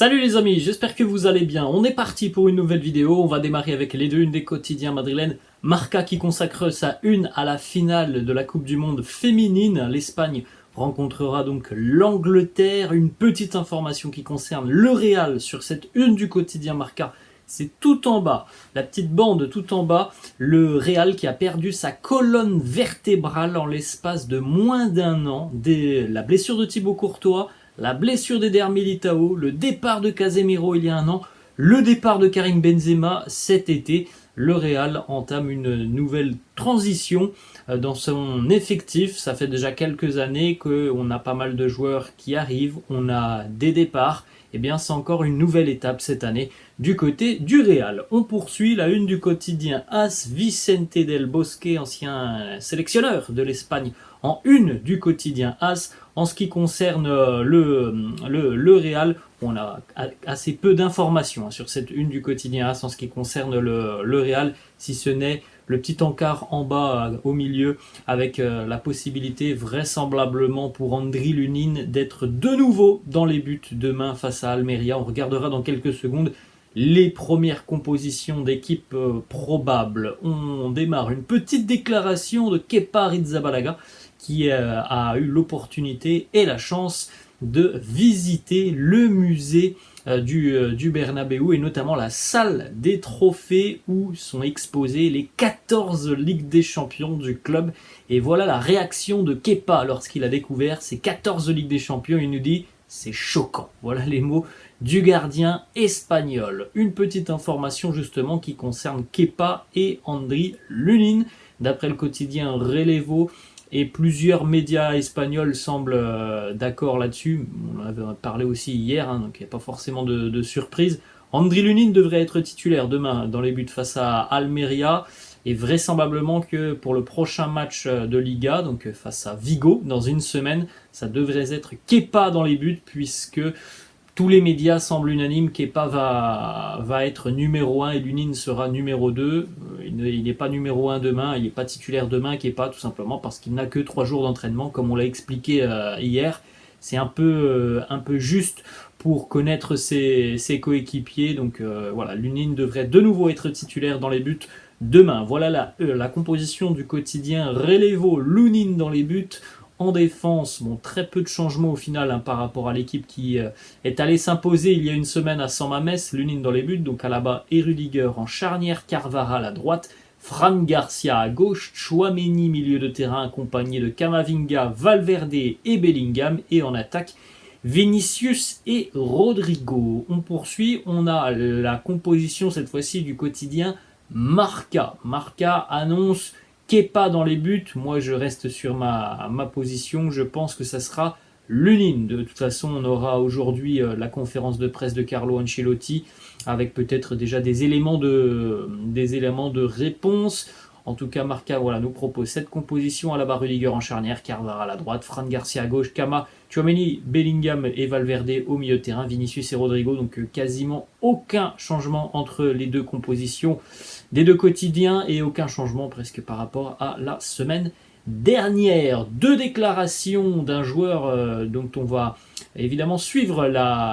Salut les amis, j'espère que vous allez bien. On est parti pour une nouvelle vidéo. On va démarrer avec les deux unes des quotidiens madrilènes. Marca qui consacre sa une à la finale de la Coupe du Monde féminine. L'Espagne rencontrera donc l'Angleterre. Une petite information qui concerne le Real sur cette une du quotidien Marca. C'est tout en bas, la petite bande tout en bas, le Real qui a perdu sa colonne vertébrale en l'espace de moins d'un an. La blessure de Thibaut Courtois, la blessure d'Eder Militao, le départ de Casemiro il y a un an, le départ de Karim Benzema cet été. Le Real entame une nouvelle transition dans son effectif. Ça fait déjà quelques années qu'on a pas mal de joueurs qui arrivent, on a des départs. Eh bien, c'est encore une nouvelle étape cette année du côté du Real. On poursuit la une du quotidien AS. Vicente del Bosque, ancien sélectionneur de l'Espagne, en une du quotidien AS. En ce qui concerne le Real, on a assez peu d'informations sur cette une du quotidien AS en ce qui concerne le Real, si ce n'est le petit encart en bas au milieu avec la possibilité vraisemblablement pour Andriy Lunin d'être de nouveau dans les buts demain face à Almeria. On regardera dans quelques secondes les premières compositions d'équipes probables. On démarre une petite déclaration de Kepa Arrizabalaga qui a eu l'opportunité et la chance de visiter le musée du Bernabéu et notamment la salle des trophées où sont exposées les 14 Ligues des Champions du club. Et voilà la réaction de Kepa lorsqu'il a découvert ces 14 Ligues des Champions. Il nous dit « c'est choquant ». Voilà les mots du gardien espagnol. Une petite information justement qui concerne Kepa et Andriy Lunin. D'après le quotidien Relevo, et plusieurs médias espagnols semblent d'accord là-dessus. On en avait parlé aussi hier, donc il n'y a pas forcément de surprise. Andriy Lunin devrait être titulaire demain dans les buts face à Almeria. Et vraisemblablement que pour le prochain match de Liga, donc face à Vigo, dans une semaine, ça devrait être Kepa dans les buts, puisque tous les médias semblent unanimes, Kepa va être numéro 1 et Lunin sera numéro 2. Il n'est pas numéro 1 demain, il n'est pas titulaire demain, Kepa, tout simplement parce qu'il n'a que 3 jours d'entraînement, comme on l'a expliqué hier. C'est un peu juste pour connaître ses coéquipiers. Donc voilà, Lunin devrait de nouveau être titulaire dans les buts demain. Voilà la composition du quotidien Relevo. Lunin dans les buts. En défense, bon, très peu de changements au final par rapport à l'équipe qui est allée s'imposer il y a une semaine à San Mamés. Lunin dans les buts, donc Alaba et Rudiger en charnière, Carvajal à droite, Fran Garcia à gauche, Tchouaméni milieu de terrain accompagné de Camavinga, Valverde et Bellingham, et en attaque Vinicius et Rodrigo. On poursuit, on a la composition cette fois-ci du quotidien Marca. Marca annonce Kepa dans les buts. Moi je reste sur ma position, je pense que ça sera Lunin. De toute façon on aura aujourd'hui la conférence de presse de Carlo Ancelotti avec peut-être déjà des éléments de réponse. En tout cas Marca nous propose cette composition. Alaba, Rudiger en charnière, Carvajal à droite, Fran Garcia à gauche, Cama, Tchouaméni, Bellingham et Valverde au milieu de terrain, Vinicius et Rodrigo. Donc quasiment aucun changement entre les deux compositions des deux quotidiens et aucun changement presque par rapport à la semaine dernière. Deux déclarations d'un joueur dont on va évidemment suivre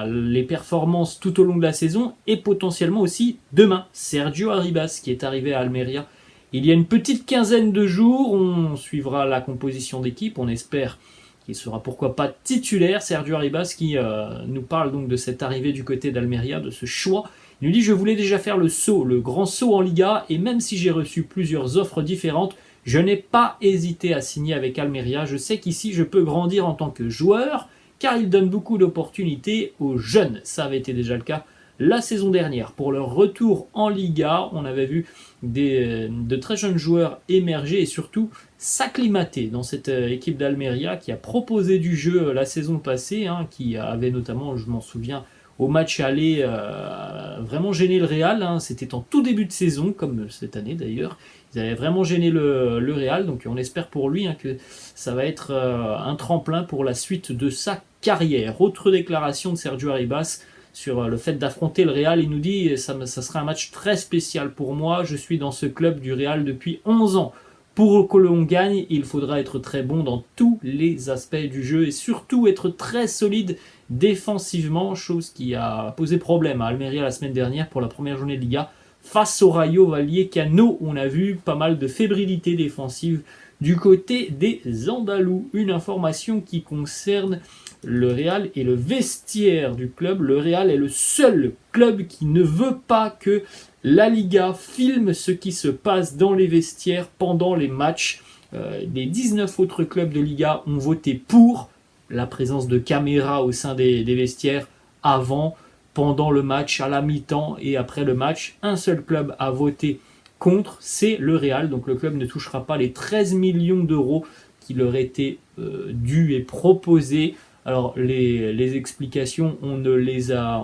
les performances tout au long de la saison et potentiellement aussi demain. Sergio Arribas qui est arrivé à Almeria il y a une petite quinzaine de jours. On suivra la composition d'équipe, on espère qu'il sera pourquoi pas titulaire. Sergio Arribas qui nous parle donc de cette arrivée du côté d'Almeria, de ce choix. Il nous dit « Je voulais déjà faire le grand saut en Liga, et même si j'ai reçu plusieurs offres différentes, je n'ai pas hésité à signer avec Almeria. Je sais qu'ici je peux grandir en tant que joueur, car il donne beaucoup d'opportunités aux jeunes. » Ça avait été déjà le cas la saison dernière. Pour leur retour en Liga, on avait vu de très jeunes joueurs émerger et surtout s'acclimater dans cette équipe d'Almeria qui a proposé du jeu la saison passée, qui avait notamment, je m'en souviens, au match aller vraiment gêné le Real. C'était en tout début de saison, comme cette année d'ailleurs. Ils avaient vraiment gêné le Real, donc on espère pour lui que ça va être un tremplin pour la suite de sa carrière. Autre déclaration de Sergio Arribas sur le fait d'affronter le Real. Il nous dit « ça sera un match très spécial pour moi, je suis dans ce club du Real depuis 11 ans. Pour que l'on gagne, il faudra être très bon dans tous les aspects du jeu et surtout être très solide défensivement, chose qui a posé problème à Almeria la semaine dernière pour la première journée de Liga. Face au Rayo Vallecano, on a vu pas mal de fébrilité défensive du côté des Andalous. Une information qui concerne le Real et le vestiaire du club. Le Real est le seul club qui ne veut pas que la Liga filme ce qui se passe dans les vestiaires pendant les matchs. Les 19 autres clubs de Liga ont voté pour la présence de caméras au sein des vestiaires avant, pendant le match, à la mi-temps et après le match. Un seul club a voté contre, c'est le Real. Donc le club ne touchera pas les 13 millions d'euros qui leur étaient dus et proposés. Alors les explications, on ne les a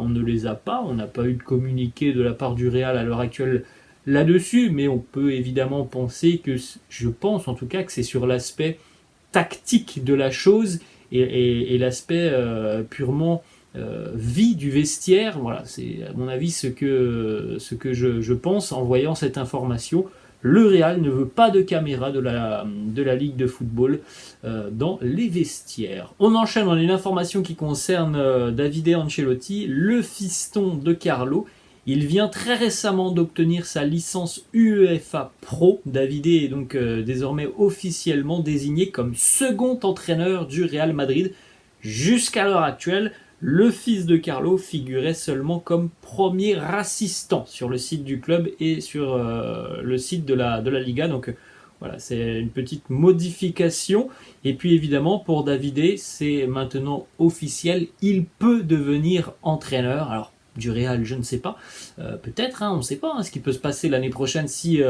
pas. On n'a pas eu de communiqué de la part du Real à l'heure actuelle là-dessus, mais on peut évidemment penser que, je pense en tout cas, que c'est sur l'aspect tactique de la chose et l'aspect purement vie du vestiaire. Voilà, c'est à mon avis ce que je pense en voyant cette information. Le Real ne veut pas de caméra de la Ligue de football dans les vestiaires. On enchaîne dans une information qui concerne Davide Ancelotti, le fiston de Carlo. Il vient très récemment d'obtenir sa licence UEFA Pro. Davide est donc désormais officiellement désigné comme second entraîneur du Real Madrid. Jusqu'à l'heure actuelle, le fils de Carlo figurait seulement comme premier assistant sur le site du club et sur le site de la Liga. Donc voilà, c'est une petite modification. Et puis évidemment, pour Davide, c'est maintenant officiel. Il peut devenir entraîneur. Alors, du Real, je ne sais pas. Peut-être, on ne sait pas ce qui peut se passer l'année prochaine si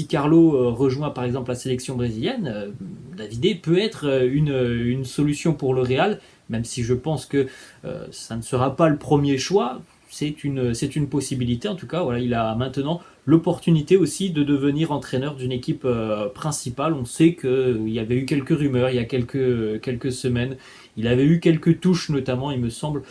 Carlo rejoint par exemple la sélection brésilienne. Davide peut être une solution pour le Real, même si je pense que ça ne sera pas le premier choix. C'est une possibilité. En tout cas, voilà, il a maintenant l'opportunité aussi de devenir entraîneur d'une équipe principale. On sait qu'il y avait eu quelques rumeurs il y a quelques semaines. Il avait eu quelques touches, notamment, il me semble,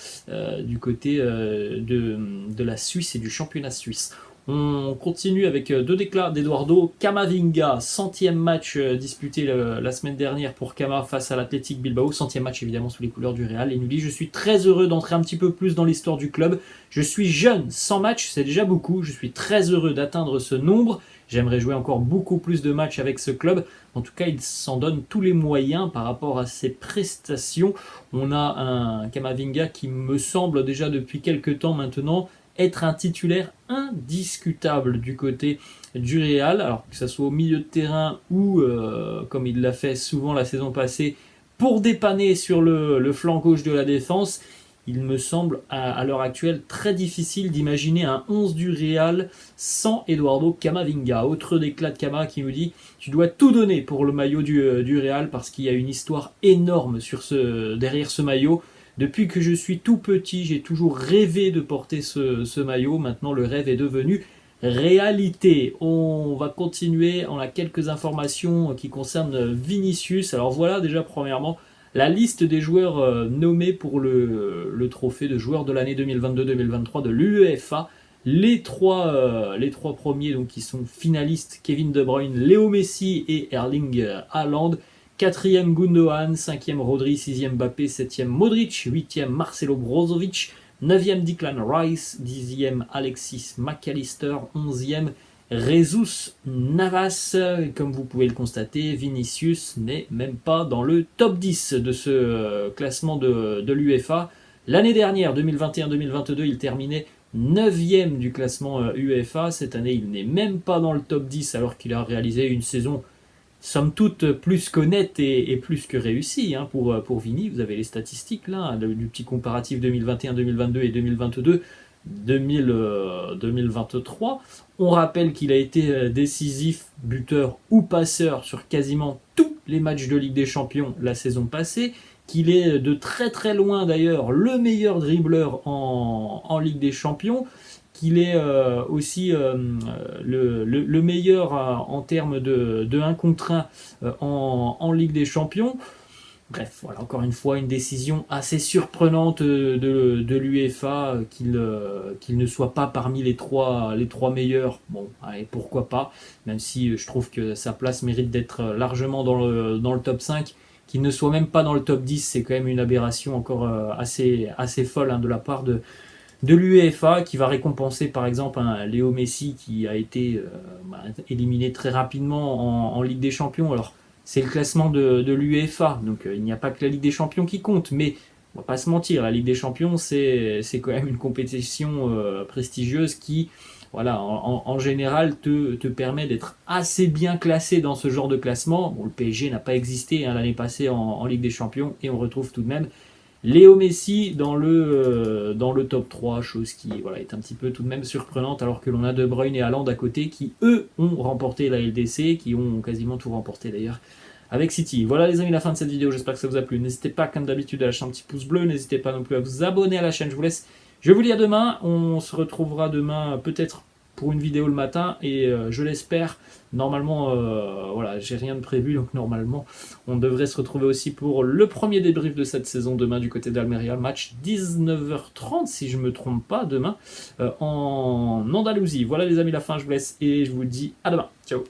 du côté de la Suisse et du championnat suisse. On continue avec deux déclats d'Eduardo Camavinga, 100e match disputé la semaine dernière pour Cama face à l'Athletic Bilbao, 100e match évidemment sous les couleurs du Real. Et il nous dit: je suis très heureux d'entrer un petit peu plus dans l'histoire du club. Je suis jeune, 100 matchs c'est déjà beaucoup, je suis très heureux d'atteindre ce nombre. J'aimerais jouer encore beaucoup plus de matchs avec ce club. En tout cas, il s'en donne tous les moyens par rapport à ses prestations. On a un Camavinga qui me semble déjà depuis quelques temps maintenant être un titulaire indiscutable du côté du Real, alors que ce soit au milieu de terrain ou, comme il l'a fait souvent la saison passée, pour dépanner sur le flanc gauche de la défense. Il me semble à l'heure actuelle très difficile d'imaginer un 11 du Real sans Eduardo Camavinga. Autre déclat de Cama qui nous dit: tu dois tout donner pour le maillot du Real parce qu'il y a une histoire énorme derrière ce maillot. Depuis que je suis tout petit, j'ai toujours rêvé de porter ce maillot. Maintenant, le rêve est devenu réalité. On va continuer. On a quelques informations qui concernent Vinicius. Alors voilà, déjà premièrement, la liste des joueurs nommés pour le trophée de joueur de l'année 2022-2023 de l'UEFA. Les trois premiers donc, qui sont finalistes: Kevin De Bruyne, Léo Messi et Erling Haaland. 4e Gundogan, 5e Rodri, 6e Mbappé, 7e Modric, 8e Marcelo Brozovic, 9e Declan Rice, 10e Alexis McAllister, 11e Jesus Navas. Et comme vous pouvez le constater, Vinicius n'est même pas dans le top 10 de ce classement de l'UEFA. L'année dernière, 2021-2022, il terminait 9e du classement UEFA. Cette année, il n'est même pas dans le top 10 alors qu'il a réalisé une saison somme toute plus qu'honnête et plus que réussie pour Vini. Vous avez les statistiques là, du petit comparatif 2021-2022 et 2022-2023. On rappelle qu'il a été décisif, buteur ou passeur sur quasiment tous les matchs de Ligue des Champions la saison passée, qu'il est de très très loin d'ailleurs le meilleur dribbleur en Ligue des Champions, qu'il est aussi le meilleur en termes de 1 contre 1 en Ligue des Champions. Bref, voilà, encore une fois, une décision assez surprenante de l'UEFA qu'il ne soit pas parmi les trois meilleurs. Bon, allez, pourquoi pas, même si je trouve que sa place mérite d'être largement dans le top 5, qu'il ne soit même pas dans le top 10, c'est quand même une aberration encore assez folle hein, de la part de l'UEFA, qui va récompenser par exemple un Léo Messi qui a été éliminé très rapidement en Ligue des Champions. Alors c'est le classement de l'UEFA, donc il n'y a pas que la Ligue des Champions qui compte, mais on va pas se mentir, la Ligue des Champions c'est quand même une compétition prestigieuse qui voilà, en général te permet d'être assez bien classé dans ce genre de classement. Bon, le PSG n'a pas existé hein, l'année passée en Ligue des Champions, et on retrouve tout de même Léo Messi dans le top 3, chose qui voilà, est un petit peu tout de même surprenante, alors que l'on a De Bruyne et Haaland à côté qui, eux, ont remporté la LDC, qui ont quasiment tout remporté d'ailleurs avec City. Voilà les amis, la fin de cette vidéo, j'espère que ça vous a plu. N'hésitez pas comme d'habitude à lâcher un petit pouce bleu, n'hésitez pas non plus à vous abonner à la chaîne, je vous laisse. Je vous dis à demain, on se retrouvera demain peut-être pour une vidéo le matin, et je l'espère. Normalement, voilà, j'ai rien de prévu, donc normalement, on devrait se retrouver aussi pour le premier débrief de cette saison demain du côté d'Almeria, match 19h30 si je me trompe pas, demain en Andalousie. Voilà les amis, la fin, je vous laisse et je vous dis à demain. Ciao.